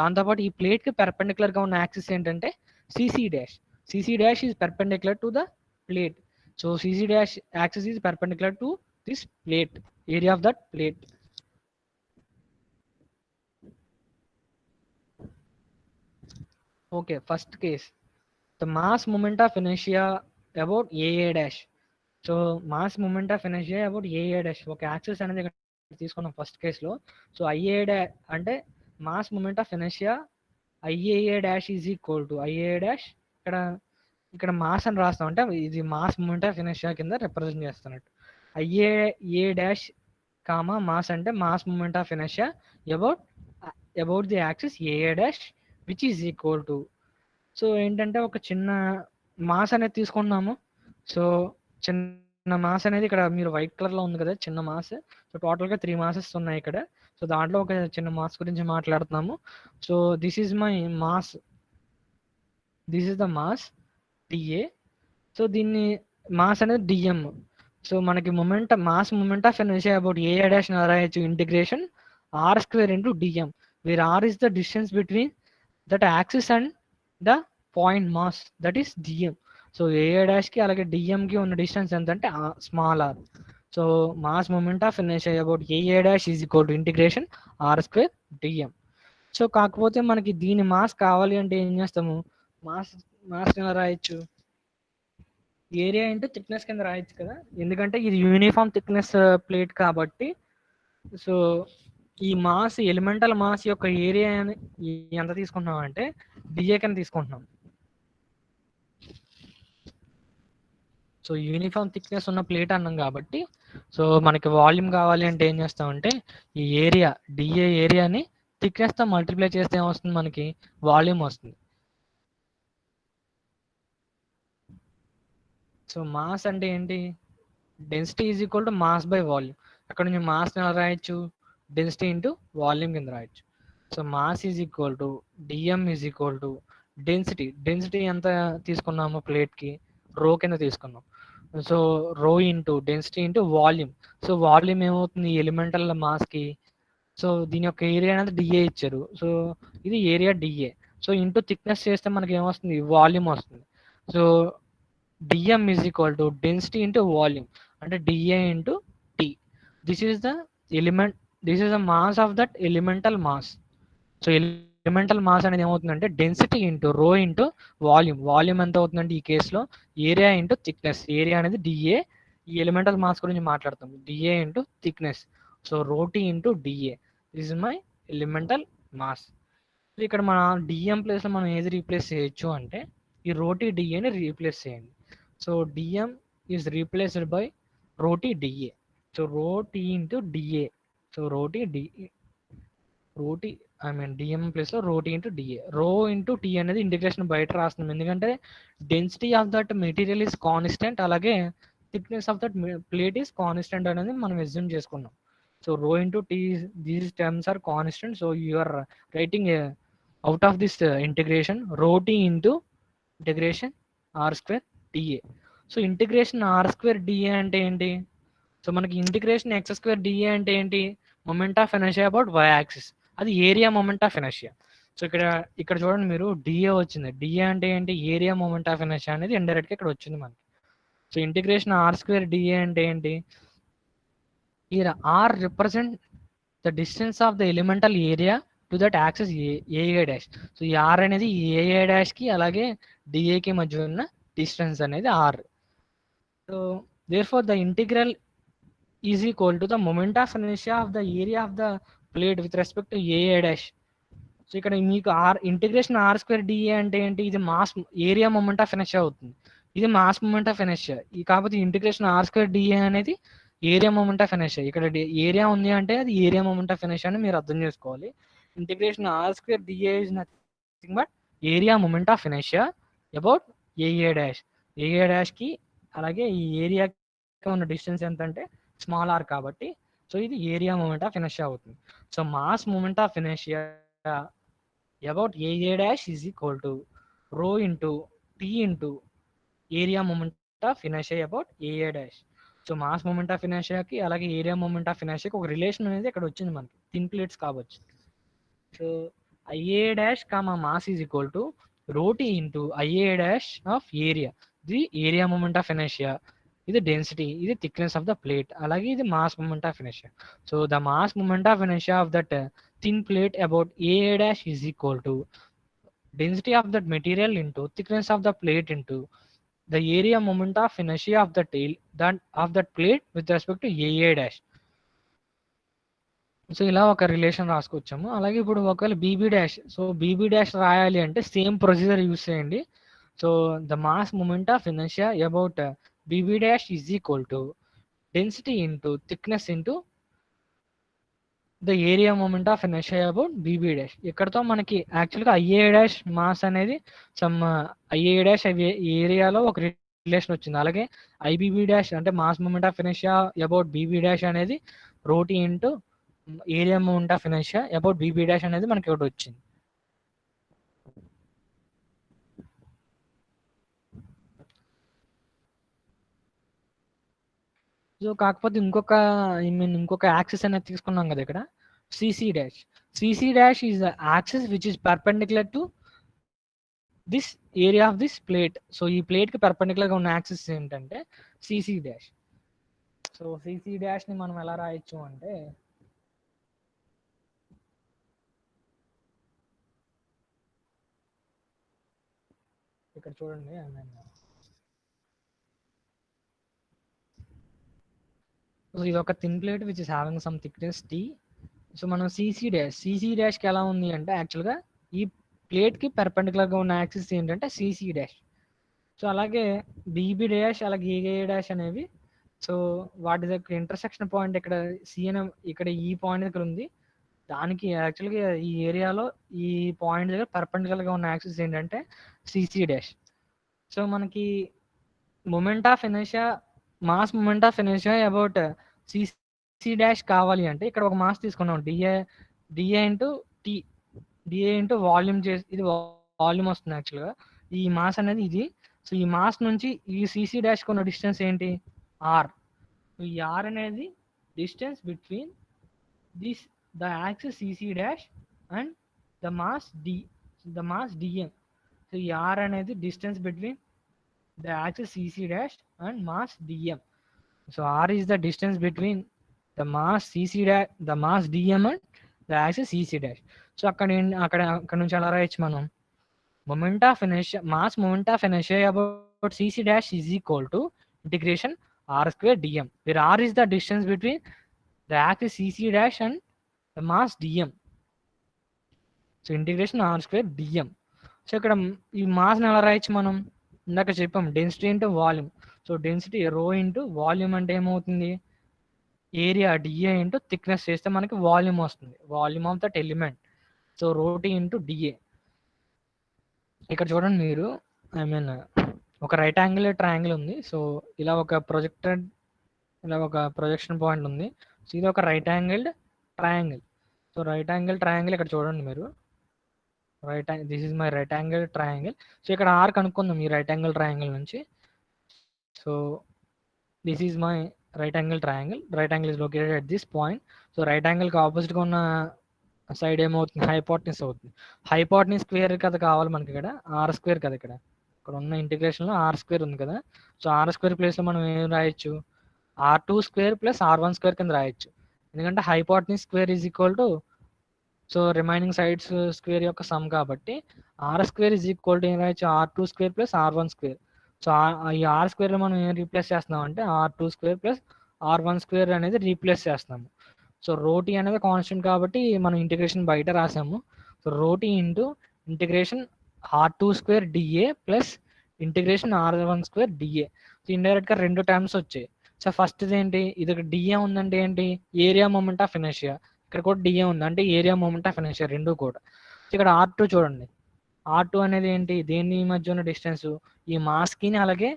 దాంతోపాటు ఈ ప్లేట్కి పర్పెండిక్యులర్గా ఉన్న యాక్సిస్ ఏంటంటే C C dash. CC dash is perpendicular to the plate. So CC dash axis is perpendicular to this plate, area of that plate. Okay, first case, the mass moment of inertia about AA dash. So mass moment of inertia about AA dash. Okay, axis అనేది ఇక్కడ తీసుకున్నాం first కేసులో. So IA dash అంటే mass moment of inertia IAA dash is equal to IAA dash. ఇక్కడ mass అని రాస్తాం, అంటే ఇది మాస్ మూమెంట్ ఆఫ్ ఇనర్షియా కింద రిప్రజెంట్ చేస్తున్నట్టు. ఐఏ డాష్ కామా మాస్ అంటే mass moment of inertia about the axis AA dash which is equal to. So ఏంటంటే ఒక చిన్న మాస్ అనేది తీసుకున్నాము. సో చిన్న మాస్ అనేది ఇక్కడ మీరు వైట్ కలర్లో ఉంది కదా, చిన్న మాస్. సో టోటల్గా 3 మాసెస్ ఉన్నాయి ఇక్కడ. సో దాంట్లో ఒక చిన్న మాస్ గురించి మాట్లాడుతున్నాము. So this is my mass, this is the mass d A. So దీన్ని మాస్ అనేది డిఎం. సో మనకి mass moment of energy about ఏఏ డాష్ రాయొచ్చు integration R square into d M, where R is the distance between that axis and the point mass, that is d M. So A A డాష్కి అలాగే డిఎంకి ఉన్న distance ఎంత అంటే small R. So mass moment of energy about ఏఏ dash is equal to integration R square DM. So కాకపోతే మనకి దీని మాస్ కావాలి అంటే ఏం చేస్తాము, మాస్ ఎలా రాయొచ్చు, ఏరియా ఇంటూ థిక్నెస్ కింద రాయొచ్చు కదా, ఎందుకంటే ఇది యూనిఫామ్ థిక్నెస్ ప్లేట్ కాబట్టి. సో ఈ మాస్ ఎలిమెంటల్ మాస్ యొక్క ఏరియా ఎంత తీసుకుంటున్నాం అంటే డిఏ కింద తీసుకుంటున్నాం. సో యూనిఫామ్ థిక్నెస్ ఉన్న ప్లేట్ అన్నాం కాబట్టి, సో మనకి వాల్యూమ్ కావాలి అంటే ఏం చేస్తామంటే ఈ ఏరియా డిఏ ఏరియాని థిక్నెస్తో మల్టిప్లై చేస్తే ఏమొస్తుంది, మనకి వాల్యూమ్ వస్తుంది. సో మాస్ అంటే ఏంటి, density is equal to mass by volume. అక్కడ నుంచి మాస్ ఎలా రాయొచ్చు, డెన్సిటీ ఇంటూ వాల్యూమ్ కింద రాయొచ్చు. So mass is equal to d M is equal to density ఎంత తీసుకున్నాము ప్లేట్కి, రో కింద తీసుకున్నాం. So rho into density into volume. So volume ఏమవుతుంది ఎలిమెంటల్ మాస్కి. సో దీని యొక్క ఏరియా అనేది డిఏ ఇచ్చారు. సో ఇది area d A. So into thickness చేస్తే మనకి ఏమొస్తుంది, వాల్యూమ్ వస్తుంది. So dm is equal to density into volume అంటే dA into T. This is the element, this is the mass of that elemental mass. So elemental mass అనేది ఏమవుతుందంటే density into rho into volume. Volume ఎంత అవుతుందంటే ఈ కేసులో area into thickness. Area అనేది d A, ఈ elemental mass గురించి మాట్లాడతాం, d A into thickness. So rho T into d A, this is my elemental mass. So ఇక్కడ మన డిఎం ప్లేస్లో మనం ఏది రీప్లేస్ చేయొచ్చు అంటే ఈ రోటీ డిఏని రీప్లేస్ చేయండి. So dm is replaced by rho t dA. So rho t into dA. So rho t I mean dm place లో rho t into dA. Rho into t అనేది ఇంటిగ్రేషన్ బయట రాస్తున్నాం, ఎందుకంటే density of that material is constant, అలాగే thickness of that plate is constant అనేది మనం assume చేసుకున్నాం. So rho into t is, these terms are constant, so you are writing out of this integration rho t into integration r square dA. So integration R square DA అంటే ఏంటి? So మనకి integration X square DA అంటే ఏంటి? Moment of inertia about Y axis, అది area moment of inertia. So ఇక్కడ చూడండి మీరు DA వచ్చింది. డిఏ అంటే ఏంటి? ఏరియా మొమెంట్ ఆఫ్ ఇనర్షియా అనేది ఇండైరెక్ట్గా ఇక్కడ వచ్చింది మనకి. So integration R square DA అంటే ఏంటి? Here R represent the distance of the elemental area to that axis AA dash. So ఈ R అనేది AA dash కి అలాగే DA కి మధ్య ఉన్న డిస్టెన్స్ అనేది R. So therefore the integral is equal to the moment of inertia of the area of the plate with respect to AA dash. So ఇక్కడ మీకు ఇంటిగ్రేషన్ ఆర్ స్క్వేర్ డిఏ అంటే ఏంటి? ఇది mass area moment of inertia అవుతుంది, ఇది mass moment of inertia. కాకపోతే integration R square DA అనేది area moment of inertia. ఇక్కడ ఏరియా ఉంది అంటే అది ఏరియా మొమెంట్ ఆఫ్ ఇనర్షియా అని మీరు అర్థం చేసుకోవాలి. Integration R square d A is nothing but area moment of inertia about ఏఏ డాష్. ఏఏ డాష్ కి అలాగే ఈ ఏరియాకి ఉన్న డిస్టెన్స్ ఎంత అంటే స్మాల్ ఆర్ కాబట్టి, సో ఇది ఏరియా మొమెంట్ ఆఫ్ ఇనర్షియా అవుతుంది. So mass moment of inertia about AA dash is equal to rho into T into area moment of inertia about AA dash. So mass moment of ఇనర్షియాకి అలాగే area moment of ఇనర్షియాకి ఒక relation అనేది ఇక్కడ వచ్చింది మనకి, thin plates కావచ్చు. So IA dash comma mass is equal to rho T into IA dash of area. ఇది area moment of inertia, ఇది డెన్సిటీ, ఇది థిక్నెస్ ఆఫ్ ద ప్లేట్, అలాగే ఇది mass moment of inertia. So the mass moment of inertia of that thin plate about AA dash is equal to density of that material into thickness of the plate into the area moment of inertia of the tail of that plate with respect to AA dash. So ఇలా ఒక relation రాసుకొచ్చాము. అలాగే ఇప్పుడు ఒకవేళ B B dash, so B B dash రాయాలి అంటే same procedure use చేయండి. So the mass moment of inertia about BB dash is equal to density into thickness into the area moment of inertia about BB dash. ఇక్కడతో మనకి యాక్చువల్గా I A dash mass అనేది sum I A dash ఏరియాలో ఒక relation వచ్చింది. అలాగే I B B dash అంటే mass moment of inertia about BB dash అనేది rho t into area moment of inertia about BB dash అనేది మనకి ఒకటి వచ్చింది. సో కాకపోతే ఇంకొక యాక్సిస్ అనేది తీసుకున్నాం కదా ఇక్కడ, CC dash. CC dash is the axis which is perpendicular to this area of this plate. So ఈ ప్లేట్ కి పర్పెండిక్యులర్ గా ఉన్న యాక్సిస్ ఏంటంటే C C dash. So CC dash ని మనం ఎలా రాయొచ్చు అంటే ఇక్కడ చూడండి, సో ఇది ఒక thin plate which is having some thickness T. So మనం సిసి డాష్కి ఎలా ఉంది అంటే యాక్చువల్గా ఈ ప్లేట్కి పెర్పెండిక్యులర్గా ఉన్న యాక్సిస్ ఏంటంటే సిసి డాష్. సో అలాగే బీబీ డాష్ అలాగే ఏఏ డాష్ అనేవి, సో వాటి దగ్గర ఇంటర్సెక్షన్ పాయింట్ ఇక్కడ సిఎన్ ఇక్కడ ఈ పాయింట్ దగ్గర ఉంది. దానికి యాక్చువల్గా ఈ ఏరియాలో ఈ పాయింట్ దగ్గర పెర్పెండిక్యులర్గా ఉన్న యాక్సిస్ ఏంటంటే సిసి డాష్. సో మనకి moment of inertia mass moment of inertia about CC dash కావాలి అంటే ఇక్కడ ఒక మాస్ తీసుకున్నాం, d A into T, d A into volume చేసి ఇది వాల్యూమ్ వస్తుంది యాక్చువల్గా. ఈ మాస్ అనేది ఇది. సో ఈ మాస్ నుంచి ఈ సిసి డాష్ కొన్న డిస్టెన్స్ ఏంటి? ఆర్. ఈ ఆర్ అనేది distance between this the axis CC dash and the mass DM. So ఈ ఆర్ అనేది distance between the axis CC dash and mass dm. So r is the distance between the mass CC dash, the mass dm and the axis CC dash. So అక్కడ నుంచి అలా రాయొచ్చు మనం, moment of inertia, mass moment of inertia about CC dash is equal to integration r square dm, where r is the distance between the axis CC dash and the mass dm. So integration r square dm. So ఇక్కడ ఈ మాస్ని ఎలా రాయొచ్చు మనం? ఇందాక చెప్పాం density into volume. So density rho into volume అంటే ఏమవుతుంది? Area DA into thickness చేస్తే మనకి వాల్యూమ్ వస్తుంది, volume of that element. So roti into d A. ఇక్కడ చూడండి మీరు, ఐ మీన్ ఒక రైట్ యాంగిల్ ట్రయాంగిల్ ఉంది. సో ఇలా ఒక ప్రొజెక్షన్ పాయింట్ ఉంది. సో ఇది ఒక right angled triangle. So right angle triangle ఇక్కడ చూడండి మీరు. This is my right angle triangle. So ఇక్కడ ఆర్ కనుక్కుందాం ఈ రైట్ యాంగిల్ ట్రయాంగిల్ నుంచి. So this is my right angle triangle. Right angle is located at this point. So right యాంగిల్కి ఆపోజిట్గా ఉన్న side ఏమవుతుంది, హైపోటెన్యూస్ అవుతుంది. హైపోటెన్యూస్ స్క్వేర్ కదా కావాలి మనకి, ఇక్కడ ఆర్ స్క్వేర్ కదా, ఇక్కడ ఇక్కడ ఉన్న ఇంటిగ్రేషన్లో ఆర్ స్క్వేర్ ఉంది కదా. సో ఆర్ స్క్వేర్ ప్లేస్లో మనం ఏం రాయొచ్చు, R2 square plus R1 square కింద రాయొచ్చు. ఎందుకంటే hypotenuse square is equal to so remaining sides square యొక్క సమ్ కాబట్టి R square is equal to ఏం రాయొచ్చు, R2 square plus R1 square. So ఈ ఆర్ స్క్వేర్లో మనం ఏం రీప్లేస్ చేస్తున్నాం అంటే R2 square plus R1 square అనేది రీప్లేస్ చేస్తున్నాము. సో రోటీ అనేది కాన్స్టెంట్ కాబట్టి మనం ఇంటిగ్రేషన్ బయట రాసాము. సో రోటీ into integration R2 square DA plus integration R1 square DA. So ఇండైరెక్ట్గా రెండు టర్మ్స్ వచ్చాయి. సో ఫస్ట్ ఏంటి, ఇది డిఏ ఉందంటే ఏంటి, ఏరియా మూమెంట్ ఆఫ్ ఇనర్షియా. ఇక్కడ కూడా డిఏ ఉంది అంటే ఏరియా మూమెంట్ ఆఫ్ ఇనర్షియా రెండు కూడా. సో ఇక్కడ R2 చూడండి, R2 అనేది ఏంటి, దేని మధ్య ఉన్న డిస్టెన్స్, ఈ మాస్కి అలాగే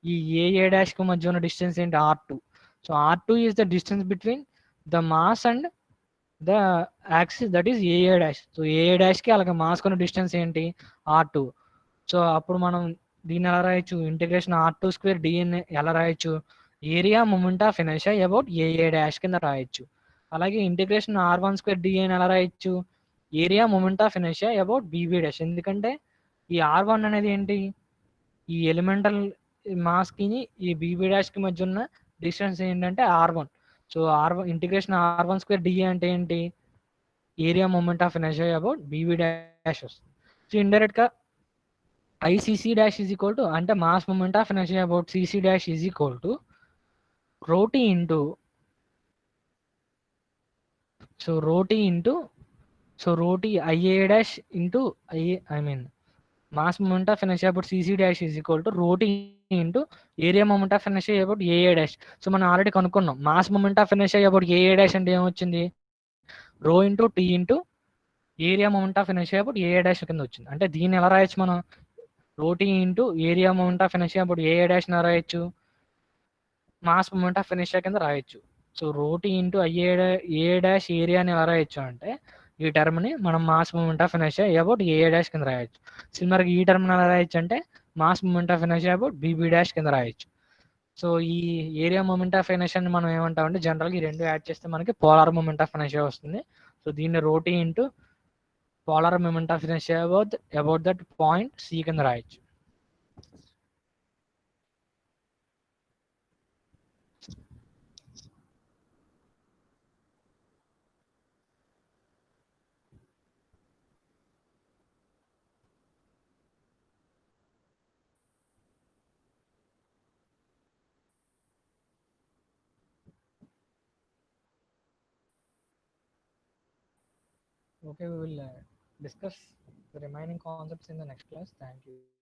ఈ ఏ డాష్కి మధ్య ఉన్న డిస్టెన్స్ ఏంటి, R2. So R2 is the distance between the mass and the axis, that is A dash. So A డాష్కి అలాగే మాస్ కొన్న డిస్టెన్స్ ఏంటి, R2. సో అప్పుడు మనం దీన్ని ఎలా రాయొచ్చు, ఇంటిగ్రేషన్ R2 స్క్వేర్ డిఎన్ ఎలా రాయొచ్చు, area moment of inertia about A dash కింద రాయొచ్చు. అలాగే ఇంటిగ్రేషన్ R1 స్క్వేర్ డిఎన్ ఎలా రాయొచ్చు, area moment of inertia about BB dash. ఎందుకంటే ఈ R1 అనేది ఏంటి, ఈ ఎలిమెంటల్ మాస్కి ఈ బీబీ డాష్కి మధ్య ఉన్న డిస్టెన్స్ ఏంటంటే R1. So R1 integration R1 square DA అంటే ఏంటి, area moment of inertia about BB dash వస్తుంది. సో ఇండైరెక్ట్గా ICC dash is equal to అంటే mass moment of inertia about CC dash is equal to rho t into rho t IA dash into mass moment of inertia about CC dash is equal to rho t into area moment of inertia about ఏఏ dash. So మనం already కనుక్కున్నాం mass moment of inertia about ఏఏ dash అంటే ఏమొచ్చింది, rho into tea into area moment of inertia about ఏఏ dash కింద వచ్చింది. అంటే దీన్ని ఎలా రాయొచ్చు మనం, rho t into area moment of inertia about ఏఏ డాష్ ఎలా రాయొచ్చు, మాస్ మూమెంట్ ఆఫ్ ఇనర్షియా కింద రాయొచ్చు. So roti into A dash ఏరియాని ఎలా రాయొచ్చు అంటే ఈ టర్మ్ని మనం mass moment of inertia about A dash కింద రాయొచ్చు. సిమిలర్గా ఈ టర్మ్ని ఎలా రాయొచ్చు అంటే mass moment of inertia about BB dash కింద రాయొచ్చు. సో ఈ ఏరియా మూమెంట్ ఆఫ్ ఇనర్షియాని మనం ఏమంటామంటే జనరల్గా ఈ రెండు యాడ్ చేస్తే మనకి పోలార్ మూమెంట్ ఆఫ్ ఇనర్షియా వస్తుంది. సో దీన్ని rho t into polar moment of inertia about that point C కింద రాయొచ్చు. Okay, we will discuss the remaining concepts in the next class. Thank you.